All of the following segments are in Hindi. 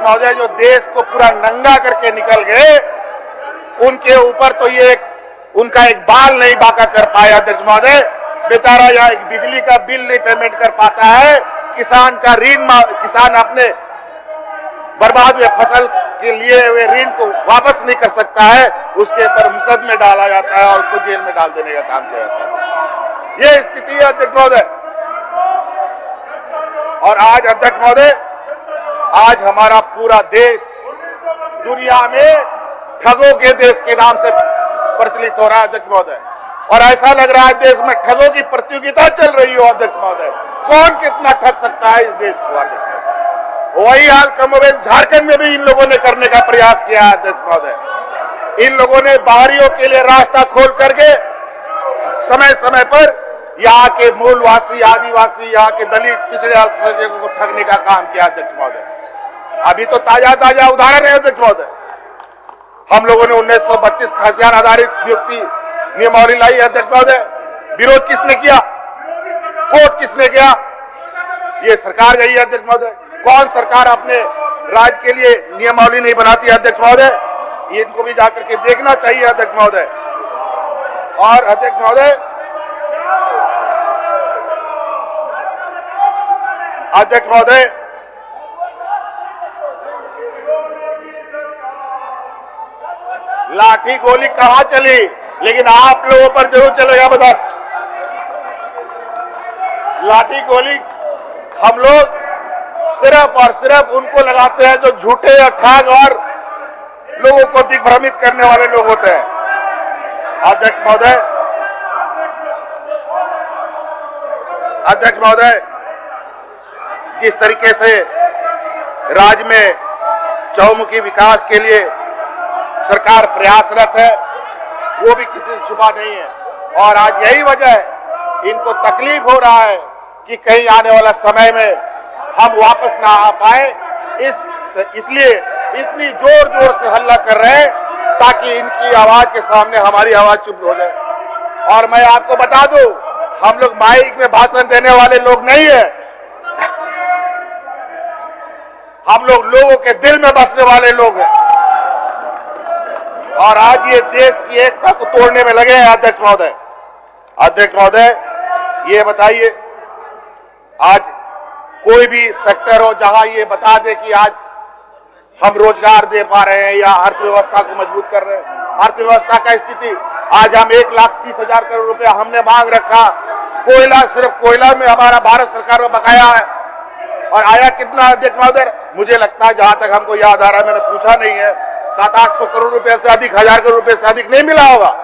महोदय जो देश को पूरा नंगा करके निकल गए, उनके ऊपर तो ये उनका एक बाल नहीं बाका कर पाया अध्यक्ष महोदय। बेचारा यहाँ एक बिजली का बिल नहीं पेमेंट कर पाता है, किसान अपने बर्बाद हुए फसल के लिए हुए ऋण को वापस नहीं कर सकता है, उसके ऊपर मुकदमे डाला जाता है और उसको जेल में डाल देने का काम किया जाता है। ये स्थिति है अध्यक्ष महोदय। और आज अध्यक्ष महोदय, आज हमारा पूरा देश दुनिया में ठगों के देश के नाम से प्रचलित हो रहा है अध्यक्ष महोदय, और ऐसा लग रहा है देश में ठगों की प्रतियोगिता चल रही हो अध्यक्ष महोदय। कौन कितना ठग सकता है इस देश को अध्यक्ष महोदय। वही हाल कमोबेश झारखंड में भी इन लोगों ने करने का प्रयास किया है अध्यक्ष महोदय। इन लोगों ने बाहरियों के लिए रास्ता खोल करके समय समय पर यहाँ के मूलवासी, आदिवासी, यहाँ के दलित, पिछड़े अल्पसंख्यकों को ठगने का काम किया अध्यक्ष महोदय। अभी तो ताजा उदाहरण है अध्यक्ष महोदय। हम लोगों ने 1932 खाद्यान्न आधारित नियुक्ति नियमावली लाई अध्यक्ष महोदय। विरोध किसने किया? कोर्ट किसने किया? ये सरकार गई है अध्यक्ष महोदय। कौन सरकार अपने राज्य के लिए नियमावली नहीं बनाती है अध्यक्ष महोदय? ये इनको भी जाकर के देखना चाहिए अध्यक्ष महोदय। और अध्यक्ष महोदय, लाठी गोली कहां चली, लेकिन आप लोगों पर जरूर चलेगा बता। लाठी गोली हम लोग सिर्फ और सिर्फ उनको लगाते हैं जो झूठे या ठग और लोगों को दिग्भ्रमित करने वाले लोग होते हैं अध्यक्ष महोदय, जिस तरीके से राज्य में चहुमुखी विकास के लिए सरकार प्रयासरत है, वो भी किसी से छुपा नहीं है। और आज यही वजह है, इनको तकलीफ हो रहा है कि कहीं आने वाला समय में हम वापस ना आ पाए, इसलिए इतनी जोर जोर से हल्ला कर रहे हैं ताकि इनकी आवाज के सामने हमारी आवाज चुप हो जाए। और मैं आपको बता दूं, हम लोग माइक में भाषण देने वाले लोग नहीं है, हम लोग लोगों के दिल में बसने वाले लोग हैं। और आज ये देश की एकता को तोड़ने में लगे हैं अध्यक्ष महोदय। ये बताइए, आज कोई भी सेक्टर हो जहां ये बता दे कि आज हम रोजगार दे पा रहे हैं या अर्थव्यवस्था को मजबूत कर रहे हैं। अर्थव्यवस्था का स्थिति, आज हम 1,30,000 करोड़ रुपया हमने मांग रखा। कोयला, सिर्फ कोयला में हमारा भारत सरकार में बकाया है, और आया कितना अध्यक्ष महोदय? मुझे लगता है, जहां तक हमको याद आ रहा है, मैंने पूछा नहीं है, 700-800 करोड़ रुपए से अधिक, 1,000 करोड़ रुपए से अधिक नहीं मिला होगा।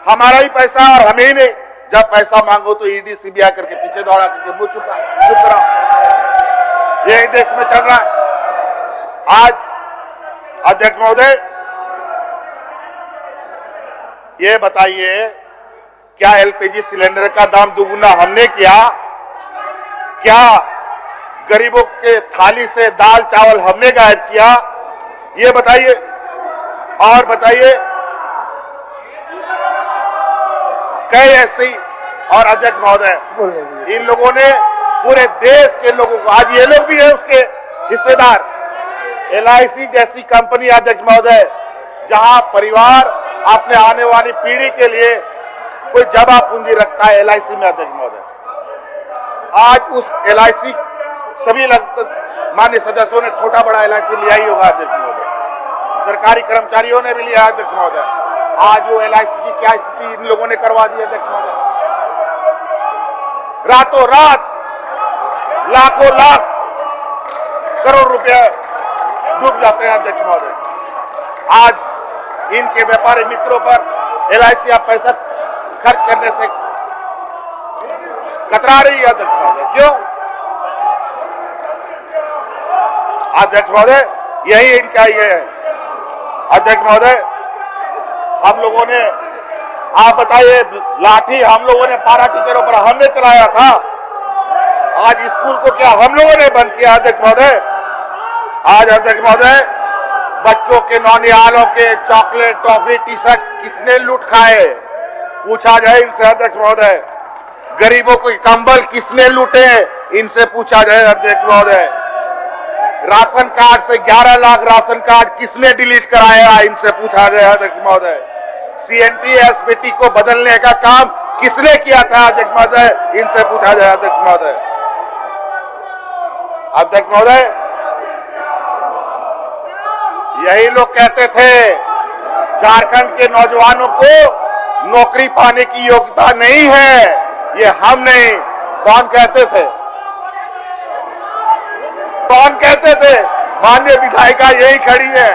हमारा ही पैसा और हमें ही नहीं। जब पैसा मांगो तो ईडी सीबीआई करके पीछे दौड़ा करके मुंह चुप रहा। यही देश में चल रहा है आज अध्यक्ष महोदय। ये बताइए, क्या एलपीजी सिलेंडर का दाम दुगुना हमने किया? क्या गरीबों के थाली से दाल चावल हमने गायब किया? ये बताइए। और बताइए, कई ऐसी, और अध्यक्ष महोदय, इन लोगों ने पूरे देश के लोगों को, आज ये लोग भी है उसके हिस्सेदार, LIC जैसी कंपनी अध्यक्ष महोदय, जहां परिवार अपने आने वाली पीढ़ी के लिए कोई जमा पूंजी रखता है LIC में अध्यक्ष महोदय। आज उस LIC सभी मान्य सदस्यों ने छोटा बड़ा LIC लिया ही होगा अध्यक्ष महोदय, सरकारी कर्मचारियों ने भी लिया अध्यक्ष महोदय। आज वो LIC की क्या स्थिति इन लोगों ने करवा दी अध्यक्ष महोदय। रातों रात लाखों लाख करोड़ रुपए डूब जाते हैं अध्यक्ष महोदय। आज इनके व्यापारी मित्रों पर LIC आप पैसा खर्च करने से कतरा रही है अध्यक्ष महोदय। क्यों अध्यक्ष महोदय? यही इनका ये है अध्यक्ष महोदय। हम लोगों ने, आप बताइए, लाठी हम लोगों ने पारा टीचरों पर हमने चलाया था, आज स्कूल को क्या हम लोगों ने बंद किया अध्यक्ष महोदय? आज अध्यक्ष महोदय, बच्चों के नौनिहालों के चॉकलेट, टॉफी, टी शर्ट किसने लूट खाए? पूछा जाए इनसे अध्यक्ष महोदय। गरीबों के कंबल किसने लूटे? इनसे पूछा जाए अध्यक्ष महोदय। राशन कार्ड से 11 लाख राशन कार्ड किसने डिलीट कराया, इनसे पूछा गया अध्यक्ष महोदय। सीएनटी एसपीटी को बदलने का काम किसने किया था अध्यक्ष महोदय, इनसे पूछा गया अध्यक्ष महोदय। अध्यक्ष महोदय, यही लोग कहते थे झारखंड के नौजवानों को नौकरी पाने की योग्यता नहीं है, ये हम नहीं, कौन कहते थे? कौन कहते थे? माननीय विधायिका यही खड़ी है,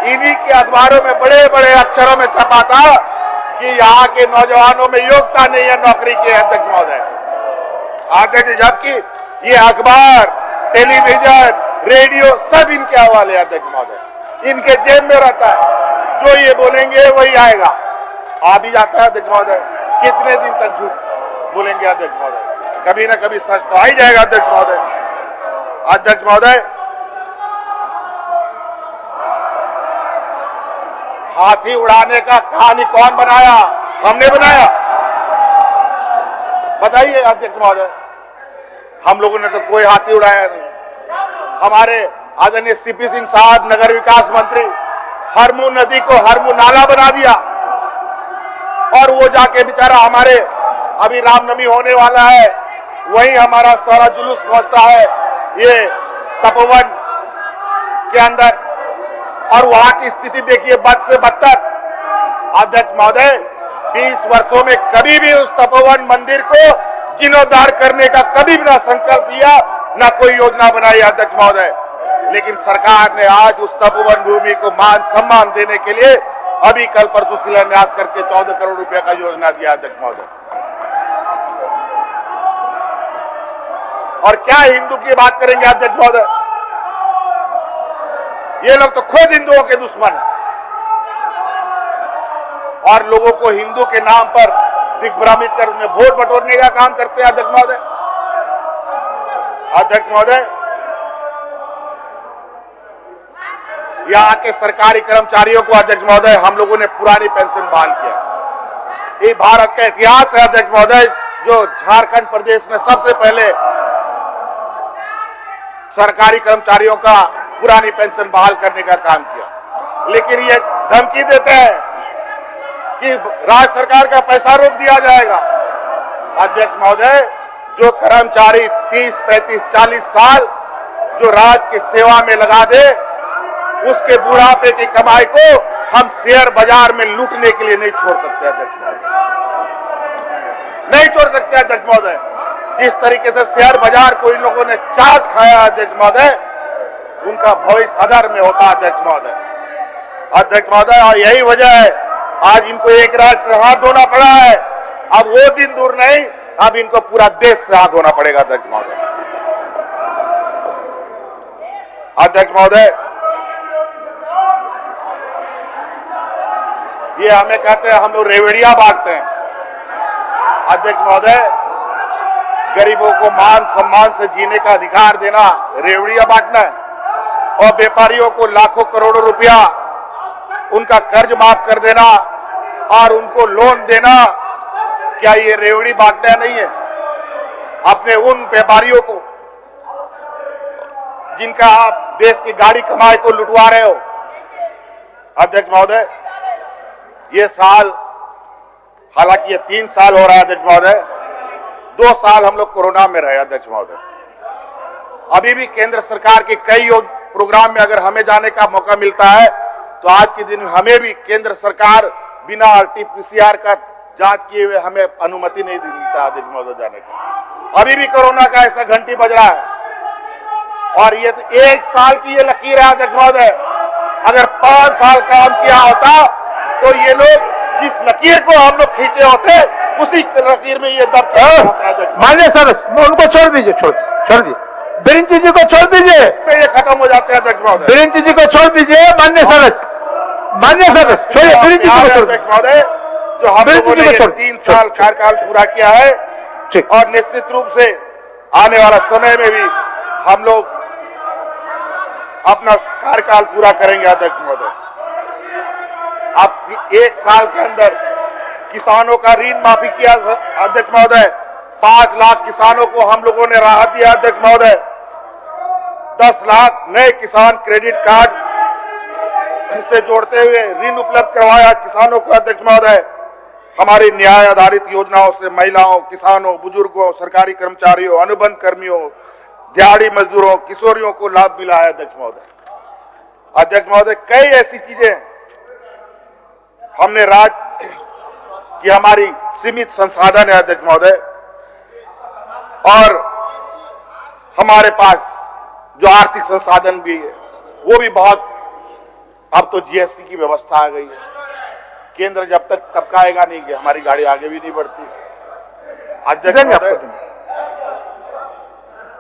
इन्हीं के अखबारों में बड़े बड़े अक्षरों में छपा था कि यहाँ के नौजवानों में योग्यता नहीं है नौकरी के, अध्यक्ष महोदय। अध्यक्ष, जबकि ये अखबार, टेलीविजन, रेडियो सब इनके हवाले, अध्यक्ष महोदय, इनके जेब में रहता है, जो ये बोलेंगे वही आएगा, आ भी जाता है अध्यक्ष महोदय। कितने दिन तक झूठ बोलेंगे अध्यक्ष महोदय, कभी ना कभी सच तो आ ही जाएगा अध्यक्ष महोदय। अध्यक्ष महोदय, हाथी उड़ाने का कहानी कौन बनाया? हमने बनाया? बताइए अध्यक्ष महोदय, हम लोगों ने तो कोई हाथी उड़ाया नहीं। हमारे आदरणीय सीपी सिंह साहब नगर विकास मंत्री हरमू नदी को हरमू नाला बना दिया, और वो जाके बेचारा हमारे अभी रामनवमी होने वाला है, वहीं हमारा सारा जुलूस पहुंचता है ये तपोवन के अंदर, और वहां की स्थिति देखिए बद से बदतर। अध्यक्ष महोदय, 20 वर्षों में कभी भी उस तपोवन मंदिर को जीर्णोद्धार करने का कभी भी ना संकल्प लिया, ना कोई योजना बनाई अध्यक्ष महोदय। लेकिन सरकार ने आज उस तपोवन भूमि को मान सम्मान देने के लिए अभी कल परसों शिलान्यास करके 14 करोड़ रुपए का योजना दिया अध्यक्ष महोदय। और क्या हिंदू की बात करेंगे अध्यक्ष महोदय? ये लोग तो खुद हिंदुओं के दुश्मन हैं और लोगों को हिंदू के नाम पर दिग्भ्रमित कर उन्हें वोट बटोरने का काम करते हैं अध्यक्ष महोदय। अध्यक्ष महोदय, यहाँ के सरकारी कर्मचारियों को अध्यक्ष महोदय हम लोगों ने पुरानी पेंशन बहाल किया। ये भारत का इतिहास है अध्यक्ष महोदय, जो झारखंड प्रदेश ने सबसे पहले सरकारी कर्मचारियों का पुरानी पेंशन बहाल करने का काम किया। लेकिन ये धमकी देते हैं कि राज्य सरकार का पैसा रोक दिया जाएगा। अध्यक्ष महोदय, जो कर्मचारी 30, 35, 40 साल जो राज्य की सेवा में लगा दे, उसके बुढ़ापे की कमाई को हम शेयर बाजार में लूटने के लिए नहीं छोड़ सकते अध्यक्ष महोदय, नहीं छोड़ सकते अध्यक्ष महोदय। जिस तरीके से शेयर बाजार को इन लोगों ने चाट खाया अध्यक्ष महोदय, उनका भविष्य अधर में होता अध्यक्ष महोदय। अध्यक्ष महोदय, और यही वजह है आज इनको एक राज्य से हाथ धोना पड़ा है। अब वो दिन दूर नहीं, अब इनको पूरा देश से हाथ धोना पड़ेगा अध्यक्ष महोदय। अध्यक्ष महोदय, ये हमें कहते हैं हम लोग रेवड़िया बांटते हैं। अध्यक्ष महोदय, गरीबों को मान सम्मान से जीने का अधिकार देना रेवड़िया बांटना है, और व्यापारियों को लाखों करोड़ों रुपया उनका कर्ज माफ कर देना और उनको लोन देना, क्या ये रेवड़ी बांटना नहीं है? अपने उन व्यापारियों को जिनका आप देश की गाड़ी कमाई को लुटवा रहे हो। अध्यक्ष महोदय, ये साल, हालांकि ये 3 साल हो रहा है अध्यक्ष महोदय, 2 साल हम लोग कोरोना में रहे अध्यक्ष महोदय। अभी भी केंद्र सरकार के कई प्रोग्राम में अगर हमें जाने का मौका मिलता है तो आज के दिन हमें भी केंद्र सरकार बिना RT-PCR का जांच किए हुए हमें अनुमति नहीं देता अध्यक्ष महोदय जाने का। अभी भी कोरोना का ऐसा घंटी बज रहा है, और ये तो 1 साल की ये लकीर है अध्यक्ष महोदय। अगर 5 साल काम किया होता तो ये लोग जिस लकीर को हम लोग खींचे होते, उसी लकीर में ये दब मान्य सर, उनको छोड़ दीजिए, छोड़ दीजिए, बिरिंची जी को छोड़ दीजिए, ये खत्म हो जाते हैं अध्यक्ष महोदय। बिरिंची जी को छोड़ दीजिए। मान्य सर, छोड़िए बिरिंची जी को छोड़ अध्यक्ष महोदय, जो हम लोगों ने 3 साल कार्यकाल पूरा किया है, और निश्चित रूप से आने वाला समय में भी हम लोग अपना कार्यकाल पूरा करेंगे अध्यक्ष महोदय। अब 1 साल के अंदर किसानों का ऋण माफी किया अध्यक्ष महोदय, 5 लाख किसानों को हम लोगों ने राहत दिया अध्यक्ष महोदय। 10 लाख नए किसान क्रेडिट कार्ड से जोड़ते हुए ऋण उपलब्ध करवाया किसानों को। अध्यक्ष महोदय, हमारी न्याय आधारित योजनाओं से महिलाओं, किसानों, बुजुर्गों, सरकारी कर्मचारियों, अनुबंध कर्मियों, दिहाड़ी मजदूरों, किशोरियों को लाभ मिला है। अध्यक्ष महोदय, कई ऐसी चीजें हमने राज्य की हमारी सीमित संसाधन है अध्यक्ष महोदय, और हमारे पास जो आर्थिक संसाधन भी है वो भी बहुत, अब तो जीएसटी की व्यवस्था आ गई है। केंद्र जब तक टपकाएगा नहीं कि हमारी गाड़ी आगे भी नहीं बढ़ती। अध्यक्ष महोदय,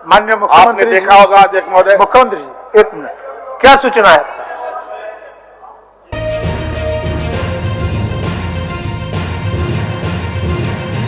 माननीय आपने मुख्यमंत्री देखा होगा अध्यक्ष महोदय, मुख्यमंत्री जी 1 मिनट, क्या सूचना है?